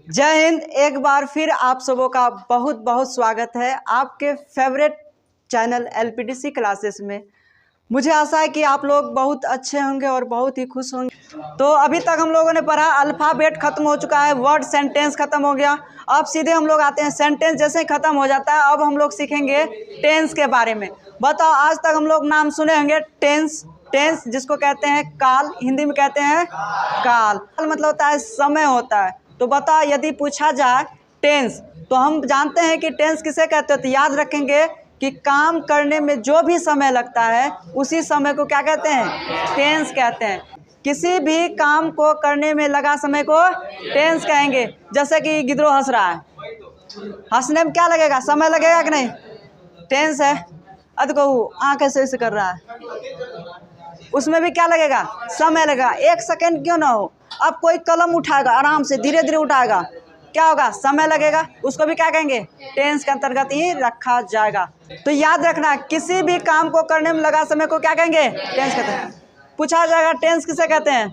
जय हिंद। एक बार फिर आप सबों का बहुत बहुत स्वागत है आपके फेवरेट चैनल एलपीडीसी क्लासेस में। मुझे आशा है कि आप लोग बहुत अच्छे होंगे और बहुत ही खुश होंगे। तो अभी तक हम लोगों ने पढ़ा अल्फ़ाबेट खत्म हो चुका है, वर्ड सेंटेंस खत्म हो गया। अब सीधे हम लोग आते हैं सेंटेंस जैसे ही खत्म हो जाता है अब हम लोग सीखेंगे टेंस के बारे में। बताओ, आज तक हम लोग नाम सुने होंगे टेंस। टेंस जिसको कहते हैं काल, हिंदी में कहते हैं काल। मतलब होता है समय होता है। तो बताओ, यदि पूछा जाए टेंस, तो हम जानते हैं कि टेंस किसे कहते हैं। तो याद रखेंगे कि काम करने में जो भी समय लगता है उसी समय को क्या कहते हैं, टेंस कहते हैं। किसी भी काम को करने में लगा समय को टेंस कहेंगे। जैसे कि गिदरो हंस रहा है, हंसने में क्या लगेगा, समय लगेगा कि नहीं, टेंस है। अब कहू आँख ऐसे ऐसे कर रहा है, उसमें भी क्या लगेगा, समय लगेगा। एक सेकेंड क्यों ना हो, अब कोई कलम उठाएगा, आराम से धीरे धीरे उठाएगा, क्या होगा, समय लगेगा। उसको भी क्या कहेंगे, टेंस के अंतर्गत ही रखा जाएगा। तो याद रखना, किसी भी काम को करने में लगा समय को क्या कहेंगे, टेंस कहते हैं। पूछा जाएगा टेंस किसे कहते हैं,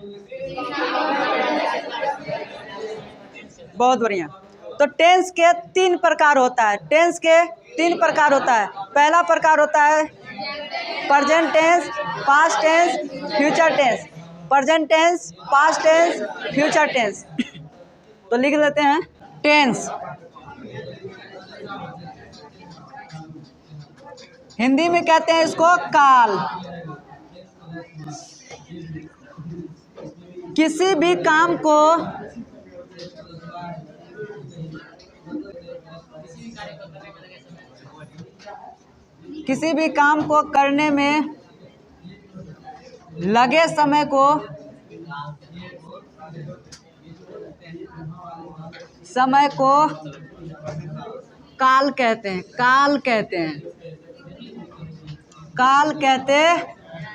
बहुत बढ़िया। तो टेंस के 3 प्रकार होता है। टेंस के 3 प्रकार होता है। पहला प्रकार होता है present tense, past tense, future tense. Present tense, past tense, future tense. तो लिख लेते हैं टेंस। हिंदी में कहते हैं इसको काल। किसी भी काम को करने में लगे समय को काल कहते हैं। काल कहते हैं, काल कहते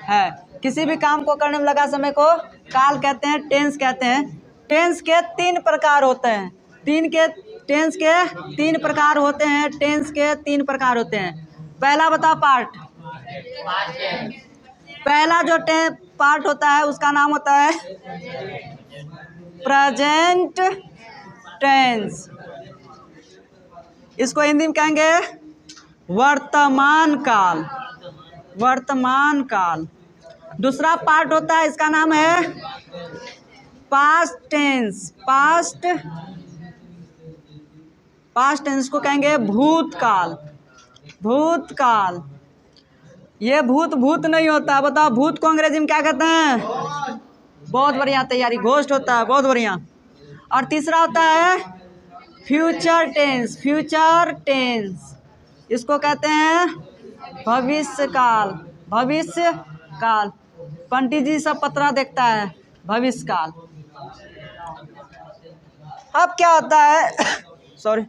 हैं। किसी भी काम को करने में लगा समय को काल कहते हैं, टेंस कहते हैं। टेंस के 3 प्रकार होते हैं। टेंस के 3 प्रकार होते हैं। टेंस के 3 प्रकार होते हैं। पहला बताओ पार्ट। पहला जो पार्ट होता है उसका नाम होता है प्रेजेंट टेंस। इसको हिंदी में कहेंगे वर्तमान काल। वर्तमान काल। दूसरा पार्ट होता है, इसका नाम है पास्ट टेंस। पास्ट टेंस को कहेंगे भूतकाल। भूतकाल। ये भूत नहीं होता। बताओ भूत को अंग्रेजी में क्या कहते हैं, बहुत बढ़िया तैयारी, घोस्ट होता है, बहुत बढ़िया। और तीसरा होता है फ्यूचर टेंस। फ्यूचर टेंस इसको कहते हैं भविष्य काल। भविष्य काल। पंडित जी सब पत्रा देखता है, भविष्य काल। अब क्या होता है सॉरी,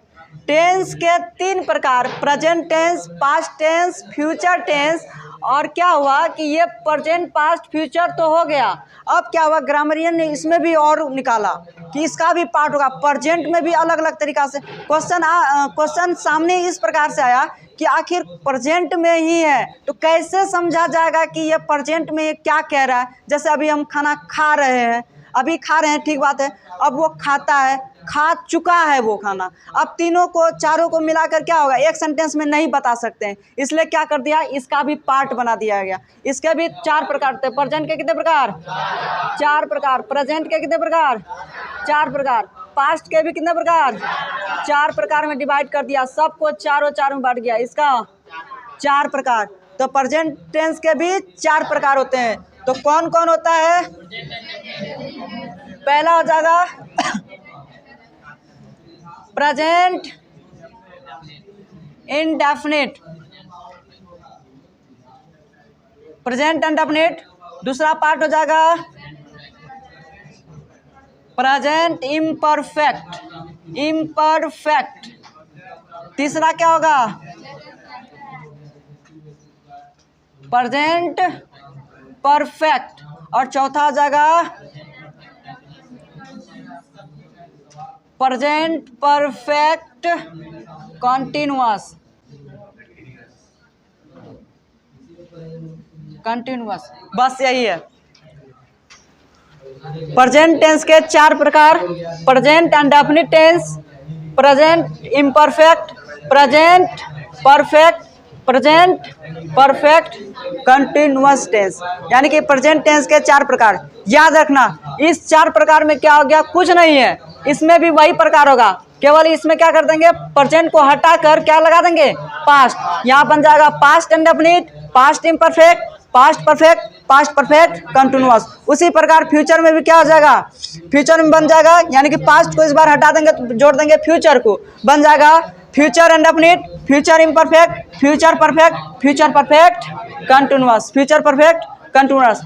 टेंस के 3 प्रकार, present tense, past tense, future tense. और क्या हुआ कि ये प्रेजेंट, पास्ट, फ्यूचर तो हो गया। अब क्या हुआ, ग्रामरियन ने इसमें भी और निकाला कि इसका भी पार्ट होगा। प्रेजेंट में भी अलग अलग तरीका से क्वेश्चन सामने इस प्रकार से आया कि आखिर प्रेजेंट में ही है तो कैसे समझा जाएगा कि ये प्रेजेंट में ये क्या कह रहा है। जैसे अभी हम खाना खा रहे हैं, अभी खा रहे हैं, ठीक बात है। अब वो खाता है, खा चुका है वो खाना। अब तीनों को, चारों को मिलाकर क्या होगा, एक सेंटेंस में नहीं बता सकते हैं, इसलिए क्या कर दिया, इसका भी पार्ट बना दिया गया। इसके भी 4 प्रकार थे। प्रेजेंट के कितने प्रकार, 4 प्रकार। प्रेजेंट के कितने प्रकार, 4 प्रकार। पास्ट के भी कितने प्रकार, 4 प्रकार में डिवाइड कर दिया। सबको चारों में बांट गया, इसका 4 प्रकार। तो प्रेजेंट टेंस के भी 4 प्रकार होते हैं। तो कौन कौन होता है, पहला हो जाएगा प्रेजेंट इंडेफिनिट। Present indefinite. दूसरा पार्ट हो जाएगा प्रेजेंट इम्परफेक्ट। इम्परफेक्ट। तीसरा क्या होगा, प्रेजेंट परफेक्ट। और चौथा हो जाएगा प्रेजेंट परफेक्ट कॉन्टिन्यूअस। कंटिन्यूअस, बस यही है। प्रेजेंट टेंस के 4 प्रकार: present indefinite tense, present imperfect, present perfect, present perfect continuous tense. यानी कि प्रेजेंट टेंस के 4 प्रकार। याद रखना, इस 4 प्रकार में क्या हो गया, कुछ नहीं है, इसमें भी वही प्रकार होगा, केवल इसमें क्या कर देंगे, प्रेजेंट को हटाकर क्या लगा देंगे, पास्ट। यहाँ बन जाएगा past indefinite, past imperfect, past perfect, past perfect continuous. उसी प्रकार फ्यूचर में भी क्या हो जाएगा, फ्यूचर में बन जाएगा, यानी कि पास्ट को इस बार हटा देंगे तो जोड़ देंगे फ्यूचर को, बन जाएगा future indefinite, future imperfect, future perfect, future perfect continuous, future perfect continuous.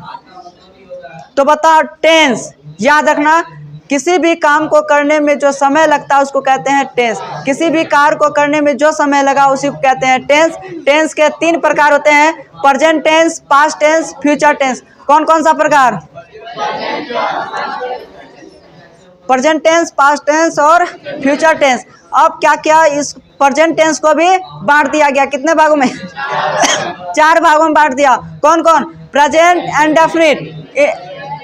तो बताओ टेंस, याद रखना, किसी भी काम को करने में जो समय लगता है उसको कहते हैं टेंस। किसी भी कार्य को करने में जो समय लगा उसी को कहते हैं टेंस। टेंस के 3 प्रकार होते हैं: present tense, past tense, future tense. कौन कौन सा प्रकार? प्रेजेंट टेंस, पास्ट टेंस और फ्यूचर टेंस। अब क्या क्या, इस प्रेजेंट टेंस को भी बांट दिया गया, कितने भागों में? 4 भागों में बांट दिया। कौन कौन? Present indefinite,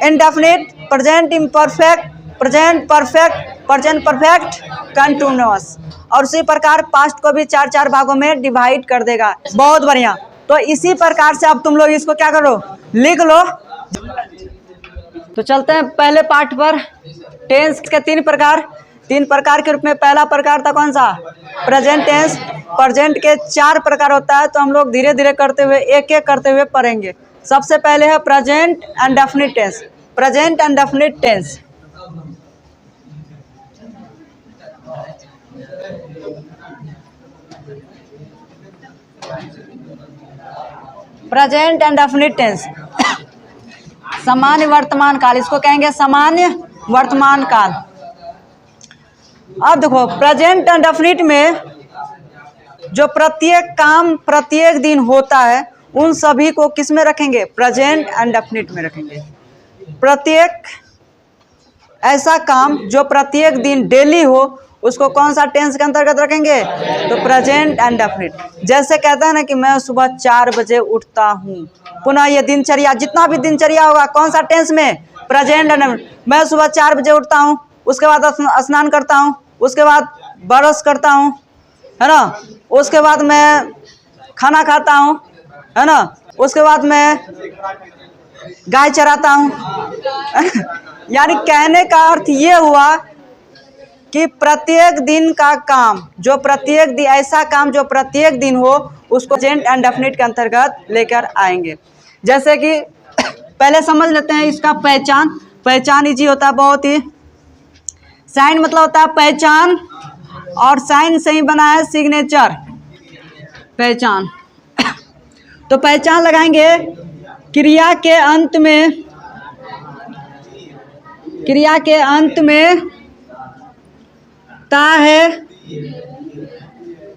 indefinite, present imperfect, present perfect, present perfect continuous. और उसी प्रकार पास्ट को भी 4-4 भागों में डिवाइड कर देगा। बहुत बढ़िया। तो इसी प्रकार से अब तुम लोग इसको क्या करो, लिख लो। तो चलते हैं पहले पार्ट पर। टेंस के 3 प्रकार, 3 प्रकार के रूप में पहला प्रकार था कौन सा? Present tense. प्रेजेंट के 4 प्रकार होता है, तो हम लोग धीरे धीरे करते हुए एक एक करते हुए पढ़ेंगे। सबसे पहले है present indefinite tense. Present indefinite tense, present indefinite tense सामान्य वर्तमान काल, इसको कहेंगे सामान्य वर्तमान काल। अब देखो, प्रेजेंट इंडेफिनिट में जो प्रत्येक काम प्रत्येक दिन होता है उन सभी को किस में रखेंगे? प्रेजेंट इंडेफिनिट में रखेंगे। प्रत्येक ऐसा काम जो प्रत्येक दिन डेली हो उसको कौन सा टेंस के अंतर्गत रखेंगे? तो प्रेजेंट इंडेफिनिट। जैसे कहता है ना कि मैं सुबह 4 बजे उठता हूँ, पुनः ये दिनचर्या, जितना भी दिनचर्या होगा कौन सा टेंस में? Present indefinite. मैं सुबह 4 बजे उठता हूँ, उसके बाद स्नान करता हूँ, उसके बाद ब्रश करता हूँ, है ना, उसके बाद मैं खाना खाता हूँ, है ना, उसके बाद मैं गाय चराता हूँ। यानी कहने का अर्थ ये हुआ कि प्रत्येक दिन का काम, जो प्रत्येक दिन, ऐसा काम जो प्रत्येक दिन हो उसको प्रेजेंट इंडेफिनिट के अंतर्गत लेकर आएंगे। जैसे कि पहले समझ लेते हैं इसका पहचान। पहचान इजी होता है बहुत ही। साइन मतलब होता है पहचान, और साइन से ही बना है सिग्नेचर, पहचान। तो पहचान लगाएंगे, क्रिया के अंत में, क्रिया के अंत में ता है,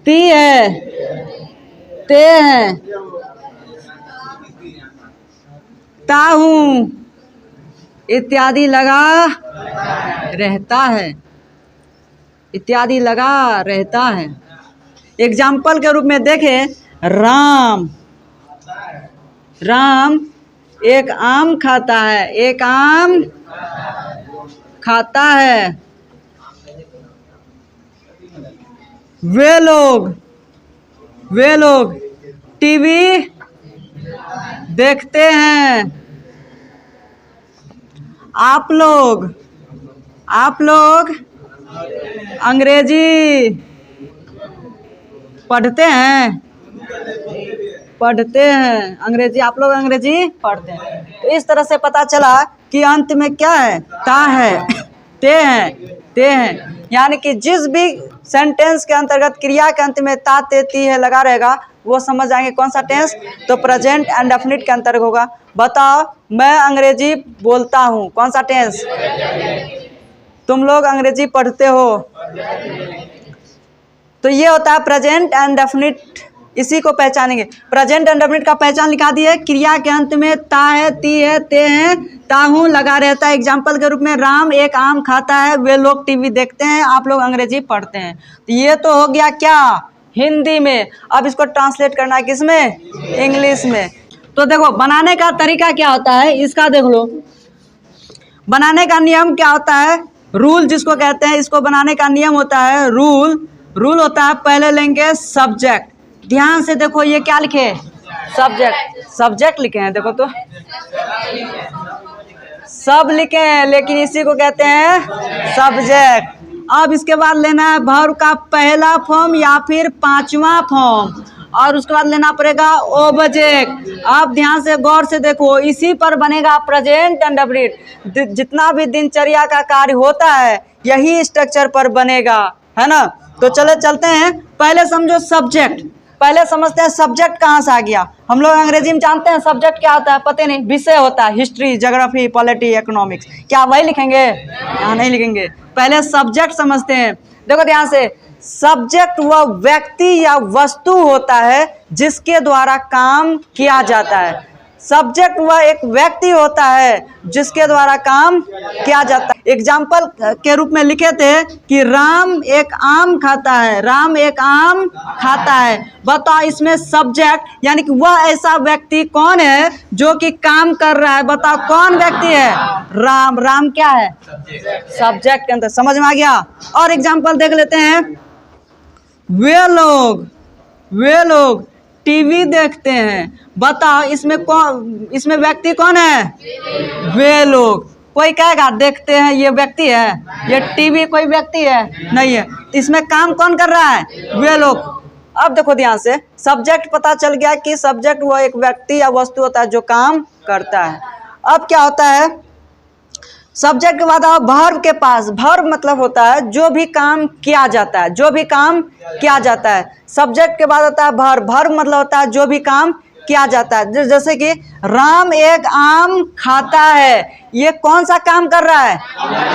ती है, ते है, ता हूँ इत्यादि लगा रहता है, इत्यादि लगा रहता है। एग्जाम्पल के रूप में देखें, राम, राम एक आम खाता है, एक आम खाता है। वे लोग टीवी देखते हैं। आप लोग अंग्रेजी पढ़ते हैं, अंग्रेजी, आप लोग अंग्रेजी पढ़ते हैं। तो इस तरह से पता चला कि अंत में क्या है? ता है, ते हैं। यानी कि जिस भी सेंटेंस के अंतर्गत क्रिया के अंत में ता, ते, ती है लगा रहेगा वो समझ जाएंगे कौन सा टेंस? तो प्रेजेंट इंडेफिनिट के अंतर्गत होगा। बताओ, मैं अंग्रेजी बोलता हूँ, कौन सा टेंस? तुम लोग अंग्रेजी पढ़ते हो, तो ये होता है प्रेजेंट इंडेफिनिट। इसी को पहचानेंगे। प्रेजेंट इंडेफिनिट का पहचान लिखा दी है, क्रिया के अंत में ता है, ती है, ते हैं, ताहू लगा रहता है। एग्जाम्पल के रूप में, राम एक आम खाता है, वे लोग टीवी देखते हैं, आप लोग अंग्रेजी पढ़ते हैं। तो ये तो हो गया क्या? हिंदी में। अब इसको ट्रांसलेट करना है किसमें? इंग्लिश में। तो देखो बनाने का तरीका क्या होता है इसका देख लो। बनाने का नियम क्या होता है? रूल जिसको कहते हैं, इसको बनाने का नियम होता है रूल। रूल होता है, पहले लेंगे सब्जेक्ट। ध्यान से देखो, ये क्या लिखे? सब्जेक्ट। सब्जेक्ट लिखे हैं, देखो तो सब लिखे हैं, लेकिन इसी को कहते हैं सब्जेक्ट। अब इसके बाद लेना है वर्ब का पहला फॉर्म या फिर पांचवा फॉर्म, और उसके बाद लेना पड़ेगा ऑब्जेक्ट। आप ध्यान से गौर से देखो, इसी पर बनेगा प्रेजेंट एंड डेफिनिट। जितना भी दिनचर्या का कार्य होता है यही स्ट्रक्चर पर बनेगा, है ना। तो चलते हैं, पहले समझो सब्जेक्ट। पहले समझते हैं सब्जेक्ट कहाँ से आ गया। हम लोग अंग्रेजी में जानते हैं सब्जेक्ट क्या होता है, पता नहीं, विषय होता है, हिस्ट्री, ज्योग्राफी, पॉलिटी, इकोनॉमिक्स। क्या वही लिखेंगे? यहाँ नहीं लिखेंगे, पहले सब्जेक्ट समझते हैं। देखो ध्यान से, सब्जेक्ट वह व्यक्ति या वस्तु होता है जिसके द्वारा काम किया जाता है। सब्जेक्ट वह एक व्यक्ति होता है जिसके द्वारा काम किया जाता है। एग्जाम्पल के रूप में लिखे थे कि राम एक आम खाता है। राम एक आम खाता है। बताओ इसमें सब्जेक्ट यानी कि वह ऐसा व्यक्ति कौन है जो कि काम कर रहा है। बताओ कौन व्यक्ति है? राम। राम क्या है? सब्जेक्ट के अंदर। समझ में आ गया? और एग्जाम्पल देख लेते हैं। वे लोग टीवी देखते हैं। बताओ इसमें व्यक्ति कौन है? वे लोग। कोई कहेगा देखते हैं ये व्यक्ति है, ये टीवी कोई व्यक्ति है? नहीं है। इसमें काम कौन कर रहा है? वे लोग। अब देखो ध्यान से, सब्जेक्ट पता चल गया कि सब्जेक्ट वो एक व्यक्ति या वस्तु होता है जो काम करता है। अब क्या होता है, सब्जेक्ट के बाद आओ वर्ब के पास। वर्ब मतलब होता है जो भी काम किया जाता है, जो भी काम किया जाता है। सब्जेक्ट के बाद होता है वर्ब। वर्ब मतलब होता है जो भी काम किया जाता है। जैसे कि राम एक आम खाता है, ये कौन सा काम कर रहा है?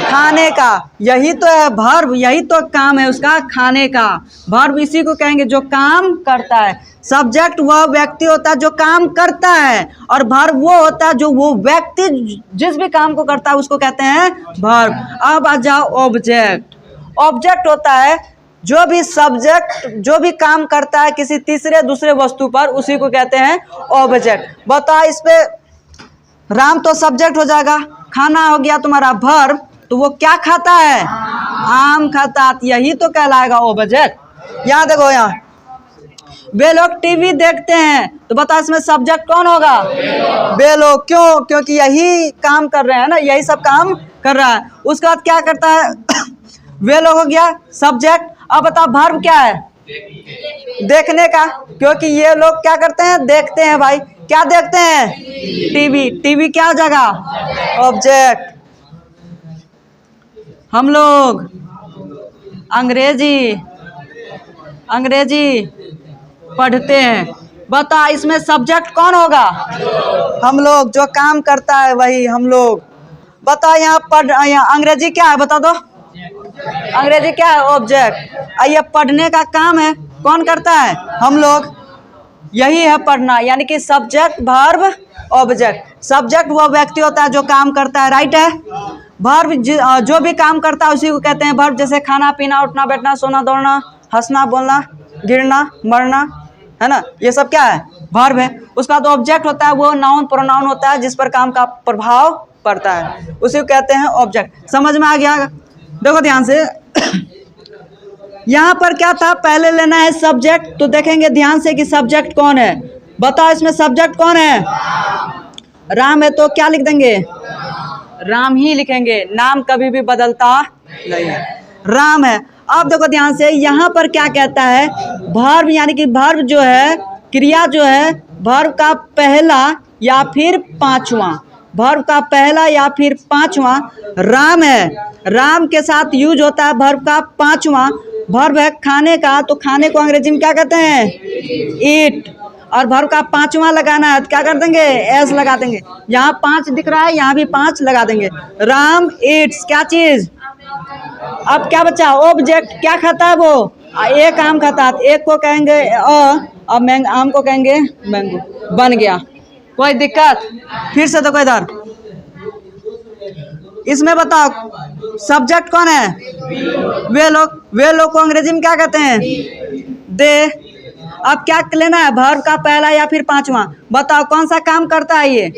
खाने का। यही तो है वर्ब, यही तो काम है उसका, खाने का। वर्ब इसी को कहेंगे जो काम करता है। सब्जेक्ट वह व्यक्ति होता है जो काम करता है, और वर्ब वो होता है जो वो व्यक्ति जिस भी काम को करता है उसको कहते हैं वर्ब। अब आ जाओ ऑब्जेक्ट। ऑब्जेक्ट होता है जो भी सब्जेक्ट जो भी काम करता है किसी तीसरे दूसरे वस्तु पर, उसी को कहते हैं ऑब्जेक्ट। बताओ इस पे राम तो सब्जेक्ट हो जाएगा, खाना हो गया तुम्हारा वर्ब, तो वो क्या खाता है? आम खाता है, यही तो कहलाएगा ऑब्जेक्ट। यहाँ देखो, यहाँ वे लोग टीवी देखते हैं, तो बताओ इसमें सब्जेक्ट कौन होगा? वे लोग। क्यों? क्योंकि यही काम कर रहे हैं ना, यही सब काम कर रहा है। उसके बाद क्या करता है? वे लोग हो गया सब्जेक्ट। अब बताओ वर्ब क्या है? देखने का, क्योंकि ये लोग क्या करते हैं? देखते हैं। भाई क्या देखते हैं? टीवी। टीवी क्या हो जाएगा? ऑब्जेक्ट। हम लोग अंग्रेजी पढ़ते हैं। बता इसमें सब्जेक्ट कौन होगा? हम लोग। जो काम करता है वही हम लोग। बता यहाँ अंग्रेजी क्या है? बता दो। अंग्रेजी क्या है? ऑब्जेक्ट। ये पढ़ने का काम है, कौन करता है? हम लोग। यही है पढ़ना, यानी कि सब्जेक्ट वर्ब ऑब्जेक्ट। सब्जेक्ट वो व्यक्ति होता है जो काम करता है, राइट है। वर्ब जो भी काम करता है उसी को कहते हैं वर्ब। जैसे खाना पीना, उठना बैठना, सोना दौड़ना, हंसना बोलना, गिरना मरना, है ना, ये सब क्या है? वर्ब है। उसका तो ऑब्जेक्ट होता है, वो नाउन प्रोनाउन होता है जिस पर काम का प्रभाव पड़ता है, उसी को कहते हैं ऑब्जेक्ट। समझ में आ गया? देखो ध्यान से यहाँ पर क्या था, पहले लेना है सब्जेक्ट। तो देखेंगे ध्यान से कि सब्जेक्ट कौन है। बताओ इसमें सब्जेक्ट कौन है? राम है, तो क्या लिख देंगे? राम ही लिखेंगे, नाम कभी भी बदलता नहीं है, राम है। अब देखो ध्यान से, यहाँ पर क्या कहता है? वर्ब, यानी कि वर्ब जो है, क्रिया जो है, वर्ब का पहला या फिर पांचवा। वर्ब का पहला या फिर पांचवा राम है। राम के साथ यूज होता है वर्ब का पांचवा। वर्ब है खाने का, तो खाने को अंग्रेजी में क्या कहते हैं? ईट। और वर्ब का पांचवा लगाना है तो क्या कर देंगे? एस लगा देंगे। यहाँ 5 दिख रहा है, यहाँ भी 5 लगा देंगे। राम ईट्स क्या चीज? अब क्या बचा? ऑब्जेक्ट। क्या खाता है वो? एक आम खाता है, एक को कहेंगे और आम को कहेंगे मैंगो। बन गया, कोई दिक्कत? फिर से देखो इधर, इसमें बताओ सब्जेक्ट कौन है? वे लोग। वे लोग को अंग्रेजी में क्या कहते हैं? दे। अब क्या लेना है? वर्ब का पहला या फिर पांचवा। बताओ कौन सा काम करता है ये?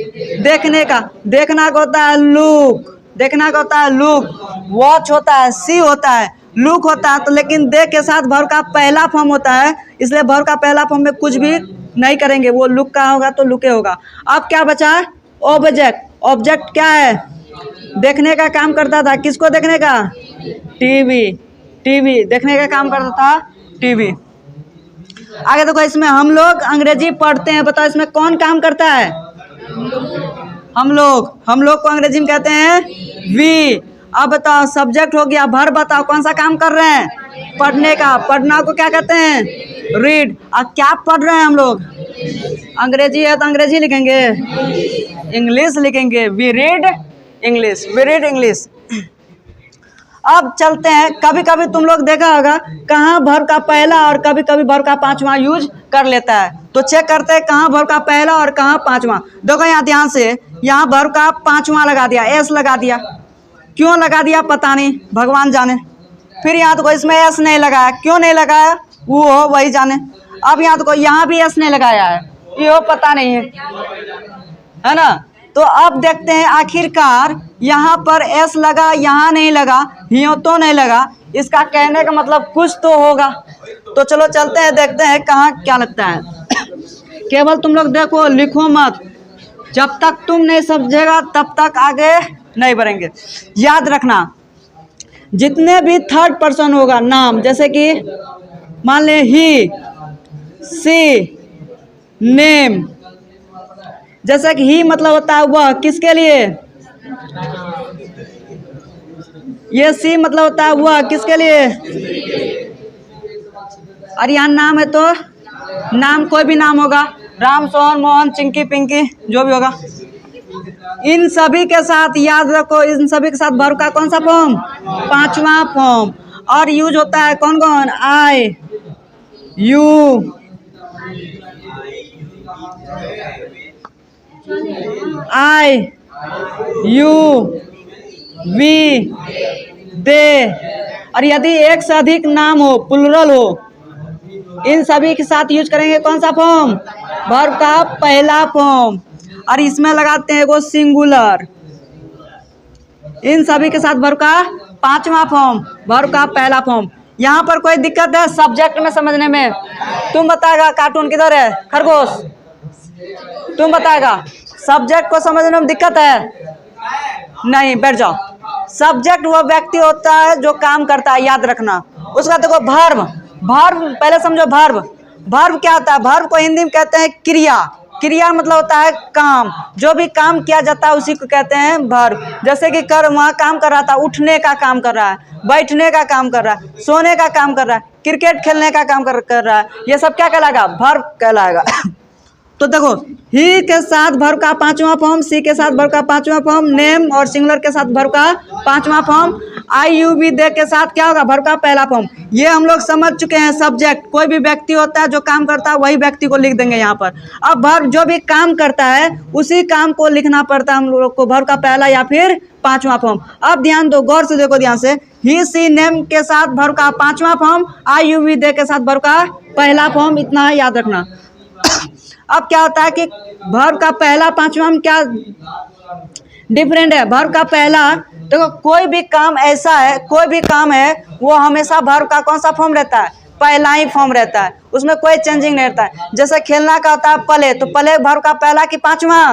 देखने का। देखना का होता है लुक। देखना का होता है लुक, वॉच होता है, सी होता है, लुक होता है। तो लेकिन दे के साथ वर्ब का पहला फॉर्म होता है, इसलिए वर्ब का पहला फॉर्म में कुछ भी नहीं करेंगे, वो लुक का होगा तो लुके होगा। अब क्या बचा? ऑब्जेक्ट। ऑब्जेक्ट क्या है? देखने का काम करता था। किसको देखने का? टीवी। टीवी देखने का काम करता था, टीवी। आगे देखो, इसमें हम लोग अंग्रेजी पढ़ते हैं, बताओ इसमें कौन काम करता है? हम लोग को अंग्रेजी में कहते हैं वी। अब बताओ सब्जेक्ट हो गया, वर्ब बताओ कौन सा काम कर रहे हैं? पढ़ने का। पढ़ना को क्या कहते हैं? रीड। अब क्या पढ़ रहे हैं हम लोग? अंग्रेजी है तो अंग्रेजी लिखेंगे, इंग्लिश लिखेंगे, we read English, we read English. अब चलते हैं, कभी कभी तुम लोग देखा होगा कहाँ वर्ब का पहला और कभी कभी वर्ब का पांचवा यूज कर लेता है, तो चेक करते हैं कहाँ वर्ब का पहला और कहाँ पांचवा। देखो यहाँ ध्यान से, यहाँ वर्ब का पांचवा लगा दिया, एस लगा दिया। क्यों लगा दिया पता नहीं, भगवान जाने। फिर यहाँ तो इसमें एस नहीं लगाया, क्यों नहीं लगाया वो हो वही जाने। अब यहाँ तो यहाँ भी एस नहीं लगाया है, ये हो पता नहीं है ना। तो अब देखते हैं आखिरकार यहाँ पर एस लगा, यहाँ नहीं लगा, हियो तो नहीं लगा, इसका कहने का मतलब कुछ तो होगा। तो चलो चलते हैं, देखते हैं कहाँ क्या लगता है। केवल तुम लोग देखो, लिखो मत, जब तक तुम नहीं समझेगा तब तक आगे नहीं बढ़ेंगे। याद रखना, जितने भी थर्ड पर्सन होगा नाम, जैसे कि मान ले ही, सी, नेम, जैसे कि ही मतलब होता है वह, किसके लिए? ये सी मतलब होता है वह, किसके लिए? और यहाँ नाम है तो नाम कोई भी नाम होगा, राम, सोहन, मोहन, चिंकी, पिंकी, जो भी होगा। इन सभी के साथ याद रखो, इन सभी के साथ वर्ब का कौन सा फॉर्म? पांचवा फॉर्म। और यूज होता है कौन कौन? आई, यू, आई, यू, वी, दे। और यदि एक से अधिक नाम हो, प्लुरल हो, इन सभी के साथ यूज करेंगे कौन सा फॉर्म? वर्ब का पहला फॉर्म। और इसमें लगाते हैं वो सिंगुलर। इन सभी के साथ वर्ब का पांचवा फॉर्म, वर्ब का पहला फॉर्म। यहाँ पर कोई दिक्कत है सब्जेक्ट में समझने में? तुम बताएगा कार्टून किधर है? खरगोश। तुम बताएगा सब्जेक्ट को समझने में दिक्कत है? नहीं, बैठ जाओ। सब्जेक्ट वो व्यक्ति होता है जो काम करता है, याद रखना। उसका देखो वर्ब, वर्ब पहले समझो। वर्ब, वर्ब क्या होता है? वर्ब को हिंदी में कहते हैं क्रिया। क्रिया मतलब होता है काम, जो भी काम किया जाता है उसी को कहते हैं वर्ब। जैसे कि कर, वहाँ काम कर रहा था, उठने का काम कर रहा है, बैठने का काम कर रहा है, सोने का काम कर रहा है, क्रिकेट खेलने का काम कर रहा है, ये सब क्या कहलाएगा? वर्ब कहलाएगा। तो देखो, ही के साथ वर्ब का पांचवा फॉर्म, सी के साथ वर्ब का पांचवा फॉर्म, नेम और सिंगुलर के साथ वर्ब का पांचवा फॉर्म, आई, यू, वी, दे के साथ क्या होगा? वर्ब का पहला फॉर्म। ये हम लोग समझ चुके हैं। सब्जेक्ट कोई भी व्यक्ति होता है जो काम करता है, वही व्यक्ति को लिख देंगे यहाँ पर। अब वर्ब जो भी काम करता है उसी काम को लिखना पड़ता है हम लोग को, वर्ब का पहला या फिर पांचवा फॉर्म। अब ध्यान दो, गौर से देखो ध्यान से। ही, सी, नेम के साथ वर्ब का पांचवा फॉर्म, आई, यू, वी, दे के साथ वर्ब का पहला फॉर्म, इतना है याद रखना। अब क्या होता है कि वर्ब का पहला पांचवा में क्या डिफरेंट है? वर्ब का पहला, देखो कोई भी काम ऐसा है, कोई भी काम है वो हमेशा वर्ब का कौन सा फॉर्म रहता है? पहला ही फॉर्म रहता है, उसमें कोई चेंजिंग नहीं रहता है। जैसे खेलना का होता है प्ले, तो प्ले वर्ब का पहला कि पांचवा?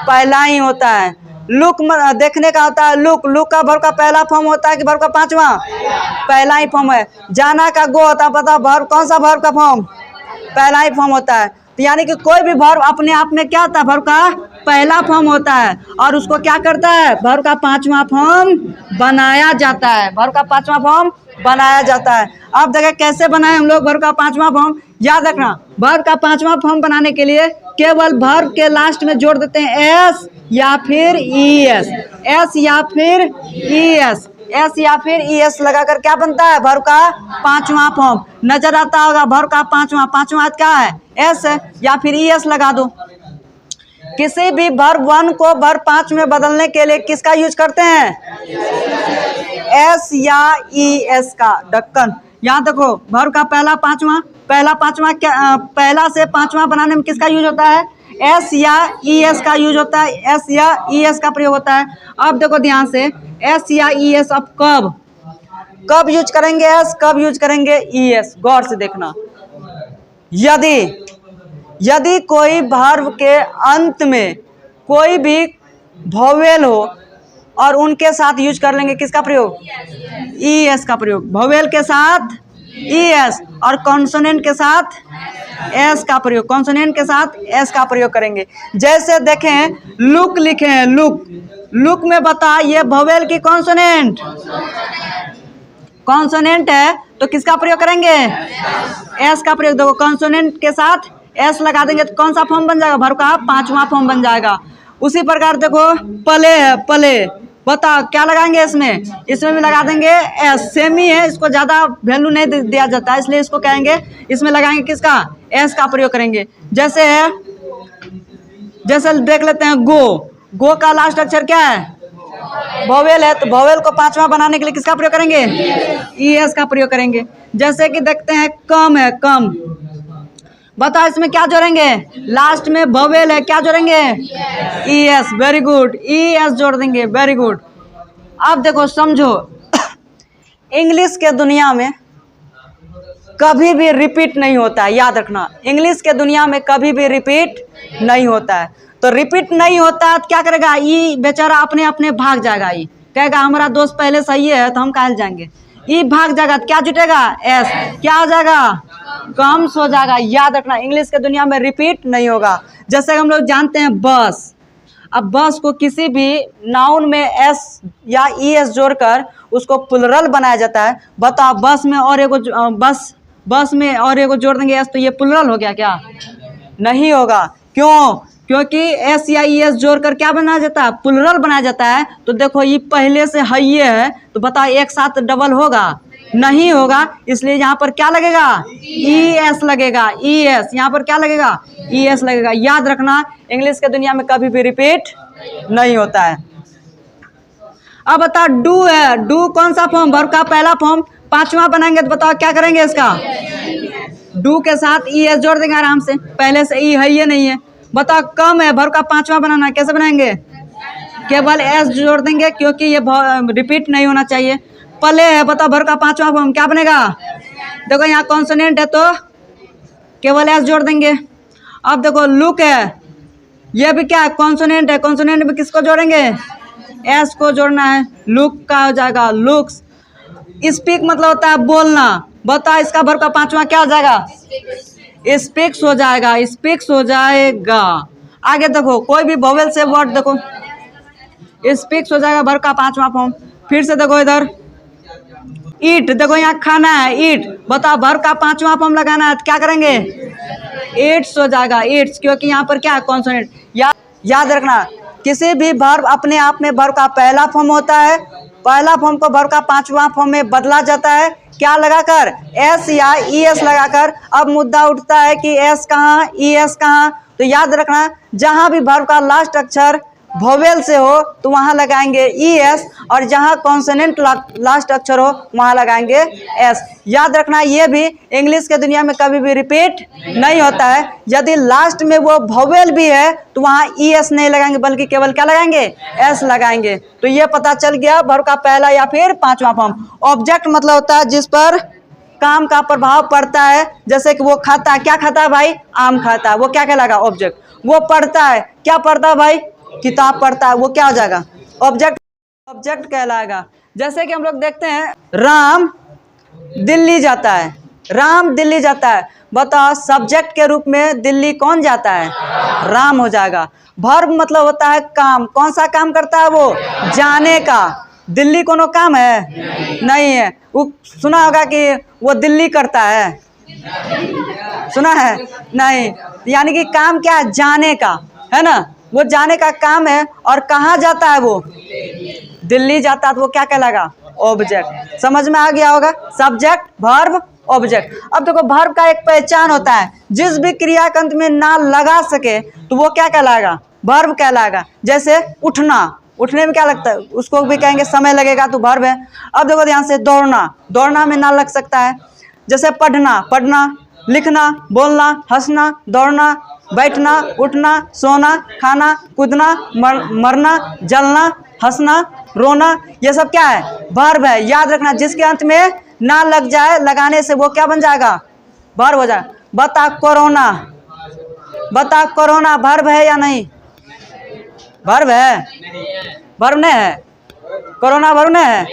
पहला ही होता है। लुक, देखने का होता है लुक, लुक का वर्ब का पहला फॉर्म होता है कि वर्ब का पांचवा? पहला ही फॉर्म है। जाना का गो होता है, पता वर्ब कौन सा वर्ब का फॉर्म? पहला ही फॉर्म होता है। तो यानी कि कोई भी वर्ब अपने आप में क्या होता है? वर्ब का पहला फॉर्म होता है, और उसको क्या करता है? वर्ब का पांचवा फॉर्म बनाया जाता है, वर्ब का पांचवा फॉर्म बनाया जाता है। अब देखें कैसे बनाए हम लोग वर्ब का पांचवा फॉर्म। याद रखना, वर्ब का पांचवा फॉर्म बनाने के लिए केवल वर्ब के लास्ट में जोड़ देते हैं एस या फिर ई एस, एस या फिर ई एस, एस या फिर ई एस लगाकर क्या बनता है? वर्ब का पांचवा फॉर्म। नजर आता होगा वर्ब का पांचवा, पांचवा क्या है? एस या फिर ई एस लगा दो। किसी भी वर्ब 1 को वर्ब 5 में बदलने के लिए किसका यूज करते हैं? एस या ई एस का। ढक्कन, यहाँ देखो वर्ब का पहला पांचवा, पहला पांचवा क्या, पहला से पांचवा बनाने में किसका यूज होता है? एस या ई एस का यूज होता है, एस या ई एस का प्रयोग होता है। अब देखो ध्यान से, एस या ई एस अब कब यूज करेंगे एस, कब यूज करेंगे ई एस, गौर से देखना। यदि कोई वर्ब के अंत में कोई भी वोवेल हो और उनके साथ यूज कर लेंगे किसका प्रयोग, ई एस का प्रयोग। वोवेल के साथ ई एस और कॉन्सोनेंट के साथ एस का प्रयोग, कॉन्सोनेंट के साथ एस का प्रयोग करेंगे। जैसे देखें, लुक लिखे हैं, लुक में बता ये वोवेल की कॉन्सोनेंट है तो किसका प्रयोग करेंगे, एस का प्रयोग। देखो कॉन्सोनेंट के साथ एस लगा देंगे तो कौन सा फॉर्म बन जाएगा, वर्ब का पांचवा फॉर्म बन जाएगा। उसी प्रकार देखो पले है, पले बता क्या लगाएंगे इसमें भी लगा देंगे एस, सेम ही है, इसको ज़्यादा वैल्यू नहीं दिया जाता है इसलिए इसको कहेंगे, इसमें लगाएंगे किसका, एस का प्रयोग करेंगे। जैसे देख लेते हैं, गो का लास्ट अक्षर क्या है, वोवेल है, तो वोवेल को पांचवा बनाने के लिए किसका प्रयोग करेंगे, ई एस का प्रयोग करेंगे। जैसे कि देखते हैं कम है, कम बताओ इसमें क्या जोड़ेंगे, लास्ट में वोवेल है, क्या जोड़ेंगे, E S, very good, E S जोड़ देंगे, वेरी गुड। अब देखो समझो, इंग्लिश के दुनिया में कभी भी रिपीट नहीं होता है, याद रखना, इंग्लिश के दुनिया में कभी भी रिपीट नहीं होता है। तो रिपीट नहीं होता है तो क्या करेगा, ई बेचारा अपने अपने भाग जाएगा, ई कहेगा हमारा दोस्त पहले सही है तो हम काहे जाएंगे, ई भाग जाएगा तो क्या जुटेगा, एस, क्या हो जाएगा, कम हो जाएगा। याद रखना, इंग्लिश के दुनिया में रिपीट नहीं होगा। जैसे हम लोग जानते हैं बस, अब बस को किसी भी नाउन में एस या ई एस जोड़कर उसको प्लुरल बनाया जाता है। बताओ बस में और एगो जोड़ देंगे एस तो ये प्लुरल हो गया क्या, नहीं होगा। क्यों, क्योंकि एस या ई एस जोड़कर क्या बनाया जाता है, प्लुरल बनाया जाता है। तो देखो ये पहले से है है तो बताओ एक साथ डबल होगा, नहीं होगा, इसलिए यहाँ पर क्या लगेगा, ई एस लगेगा, ई एस, यहाँ पर क्या लगेगा, ई एस लगेगा। याद रखना, इंग्लिश के दुनिया में कभी भी रिपीट नहीं होता है। अब बताओ डू है, डू कौन सा फॉर्म, वर्ब का पहला फॉर्म, पांचवा बनाएंगे तो बताओ क्या करेंगे, इसका डू के साथ ई एस जोड़ देंगे आराम से, पहले से ई है ये नहीं है। बताओ कम है, वर्ब का पांचवा बनाना, कैसे बनाएंगे, केवल एस जोड़ देंगे क्योंकि ये रिपीट नहीं होना चाहिए। पले है, बताओ वर्ब का पांचवा फॉर्म क्या बनेगा, देखो यहाँ कॉन्सोनेंट है तो केवल एस जोड़ देंगे। अब देखो लुक है, ये भी क्या है, कॉन्सोनेंट है, कॉन्सोनेंट में किसको जोड़ेंगे, एस को जोड़ना है, लुक का हो जाएगा लुक्स। स्पीक मतलब होता है बोलना, बताओ इसका वर्ब का पांचवा क्या हो जाएगा, स्पीक्स हो जाएगा, स्पीक्स हो जाएगा। आगे देखो कोई भी वोवेल से वर्ड देखो, स्पीक्स हो जाएगा वर्ब का पांचवा फॉर्म। फिर से देखो इधर ईट, देखो यहाँ खाना है, ईट, बताओ वर्ब का पांचवा फॉर्म लगाना है तो क्या करेंगे, ईट्स हो जाएगा, ईट्स, क्योंकि यहाँ पर क्या है, कॉन्सोनेंट। याद रखना, किसी भी वर्ब अपने आप में वर्ब का पहला फॉर्म होता है, पहला फॉर्म को वर्ब का पांचवा फॉर्म में बदला जाता है, क्या लगाकर, एस या ई एस लगाकर। अब मुद्दा उठता है कि एस कहाँ, ई एस कहाँ, तो याद रखना जहाँ भी वर्ब का लास्ट अक्षर वोवेल से हो तो वहाँ लगाएंगे ई एस, और जहाँ कॉन्सोनेंट लास्ट अक्षर हो वहाँ लगाएंगे एस। याद रखना ये भी इंग्लिश के दुनिया में कभी भी रिपीट नहीं होता है। यदि लास्ट में वो वोवेल भी है तो वहाँ ई एस नहीं लगाएंगे बल्कि केवल क्या लगाएंगे, एस लगाएंगे। तो ये पता चल गया वर्ब का पहला या फिर पांचवा फॉर्म। ऑब्जेक्ट मतलब होता है जिस पर काम का प्रभाव पड़ता है, जैसे कि वो खाता है, क्या खाता है भाई, आम खाता है, वो क्या कहलाएगा, ऑब्जेक्ट। वो पढ़ता है, क्या पढ़ता है भाई, किताब पढ़ता है, वो क्या हो जाएगा, ऑब्जेक्ट कहलाएगा। जैसे कि हम लोग देखते हैं राम दिल्ली जाता है, राम दिल्ली जाता है, बताओ सब्जेक्ट के रूप में दिल्ली कौन जाता है, राम हो जाएगा। वर्ब मतलब होता है काम, कौन सा काम करता है वो, जाने का। दिल्ली कोनो काम है, नहीं है। वो सुना होगा कि वो दिल्ली करता है, सुना है, नहीं। यानी कि काम क्या है, जाने का, है ना, वो जाने का काम है। और कहाँ जाता है वो, दिल्ली जाता है, तो वो क्या कहलाएगा, ऑब्जेक्ट। समझ में आ गया होगा, सब्जेक्ट, वर्ब, ऑब्जेक्ट। अब देखो वर्ब का एक पहचान होता है, जिस भी क्रिया के अंत में ना लगा सके तो वो क्या कहलाएगा, वर्ब कहलाएगा। जैसे उठना, उठने में क्या लगता है, उसको भी कहेंगे समय लगेगा तो वर्ब है। अब देखो ध्यान से दौड़ना, दौड़ना में ना लग सकता है। जैसे पढ़ना, पढ़ना, लिखना, बोलना, हंसना, दौड़ना, बैठना, उठना, सोना, खाना, कूदना, मरना, जलना, हंसना, रोना, ये सब क्या है? वर्ब है। याद रखना, जिसके अंत में ना लग जाए, लगाने से वो क्या बन जाएगा? वर्ब हो जाएगा। बता कोरोना, बता कोरोना वर्ब है या नहीं? वर्ब है? वर्ब नहीं है? कोरोना वर्ब नहीं है?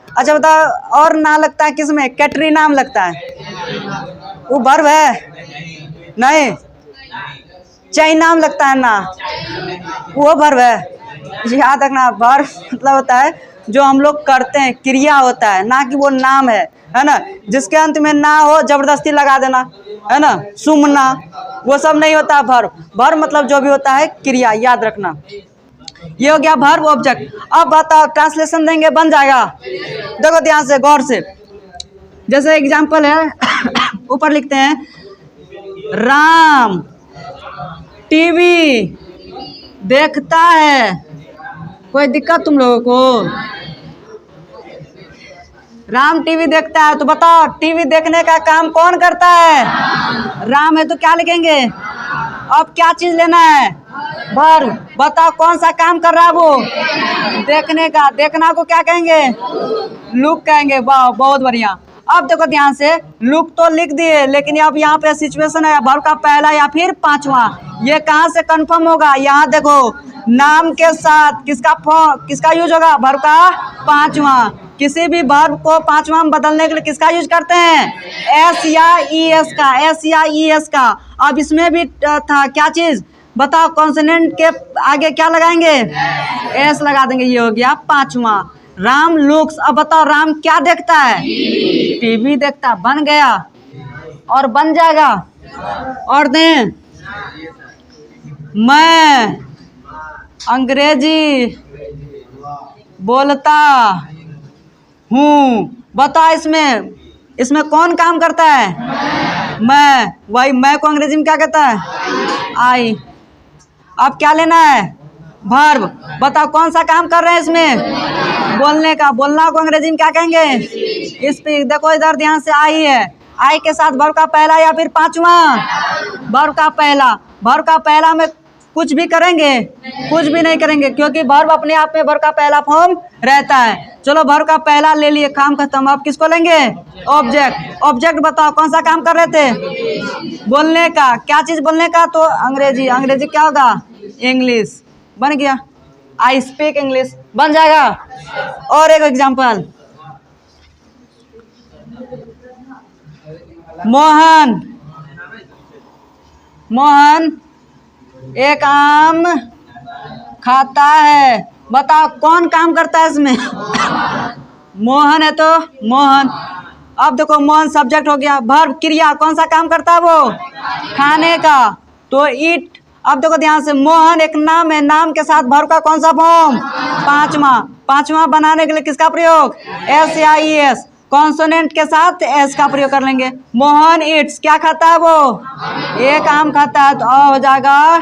अच्छा बताओ, और ना लगता है किसमें? कैटरी नाम लगता है, वो वर्ब है? नहीं। चाई नाम लगता है ना, वो वर्ब है। याद रखना, वर्ब मतलब होता है जो हम लोग करते हैं, क्रिया होता है, ना कि वो नाम है ना। जिसके अंत में ना हो जबरदस्ती लगा देना, है ना, सुमना, वो सब नहीं होता वर्ब। वर्ब मतलब जो भी होता है क्रिया, याद रखना। ये हो गया वर्ब ऑब्जेक्ट। अब बताओ, ट्रांसलेशन देंगे, बन जाएगा? देखो ध्यान से, गौर से। जैसे एग्जाम्पल है, ऊपर लिखते हैं, राम टीवी देखता है। कोई दिक्कत तुम लोगों को? राम टीवी देखता है, तो बताओ टीवी देखने का काम कौन करता है? राम है, तो क्या लिखेंगे? अब क्या चीज लेना है? वर्ब। बताओ कौन सा काम कर रहा है वो? देखने का। देखना को क्या कहेंगे? लुक कहेंगे। वाह, बहुत बढ़िया। अब देखो ध्यान से, लुक तो लिख दिए, लेकिन अब यहाँ पे सिचुएशन है, वर्ब का पहला या फिर पांचवा, ये कहाँ से कंफर्म होगा? यहाँ देखो, नाम के साथ किसका यूज होगा? वर्ब का पांचवा। किसी भी वर्ब को पांचवा में बदलने के लिए किसका यूज करते हैं? एस या ई एस का, एस या ई एस का। अब इसमें भी था क्या चीज? बताओ, कॉन्सोनेंट के आगे क्या लगाएंगे? एस लगा देंगे। ये हो गया पांचवा। राम लुक्स। अब बताओ, राम क्या देखता है? टीवी देखता। बन गया और बन जाएगा। और दें, मैं अंग्रेजी बोलता हूँ। बताओ, इसमें कौन काम करता है? मैं। वही मैं को अंग्रेजी में क्या कहता है? आई। अब क्या लेना है? वर्ब। बताओ कौन सा काम कर रहे हैं इसमें? बोलने का। बोलना को अंग्रेजी में क्या कहेंगे? स्पीक। देखो इधर ध्यान से, आई है, आई के साथ वर्ब का पहला या फिर पांचवा? वर्ब का पहला। वर्ब का पहला में कुछ भी करेंगे? कुछ भी नहीं करेंगे, क्योंकि वर्ब अपने आप में वर्ब का पहला फॉर्म रहता है। चलो, वर्ब का पहला ले लिए, काम खत्म। अब किसको लेंगे? ऑब्जेक्ट। ऑब्जेक्ट बताओ कौन सा काम कर रहे थे? बोलने का। क्या चीज बोलने का? तो अंग्रेजी। अंग्रेजी क्या होगा? इंग्लिश। बन गया। I speak English. बन जाएगा। और एक एग्जांपल, मोहन एक आम खाता है। बताओ कौन काम करता है इसमें? मोहन है, तो मोहन। अब देखो, मोहन सब्जेक्ट हो गया। वर्ब क्रिया, कौन सा काम करता है वो? खाने का, तो ईट। अब देखो ध्यान से, मोहन एक नाम है, नाम के साथ वर्ब का कौन सा फॉर्म? पांचवा। पांचवा बनाने के लिए किसका प्रयोग? एस या ई एस। कॉन्सोनेंट के साथ एस का प्रयोग कर लेंगे। मोहन ईट्स। क्या खाता है वो? एक आम खाता है, तो हो जाएगा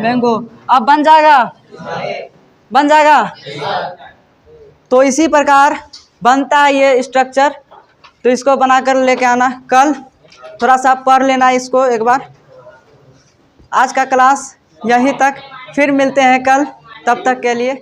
मैंगो। अब बन जाएगा? बन जाएगा। तो इसी प्रकार बनता है ये स्ट्रक्चर। तो इसको बनाकर लेके आना, कल थोड़ा सा पढ़ लेना इसको एक बार। आज का क्लास यहीं तक, फिर मिलते हैं कल, तब तक के लिए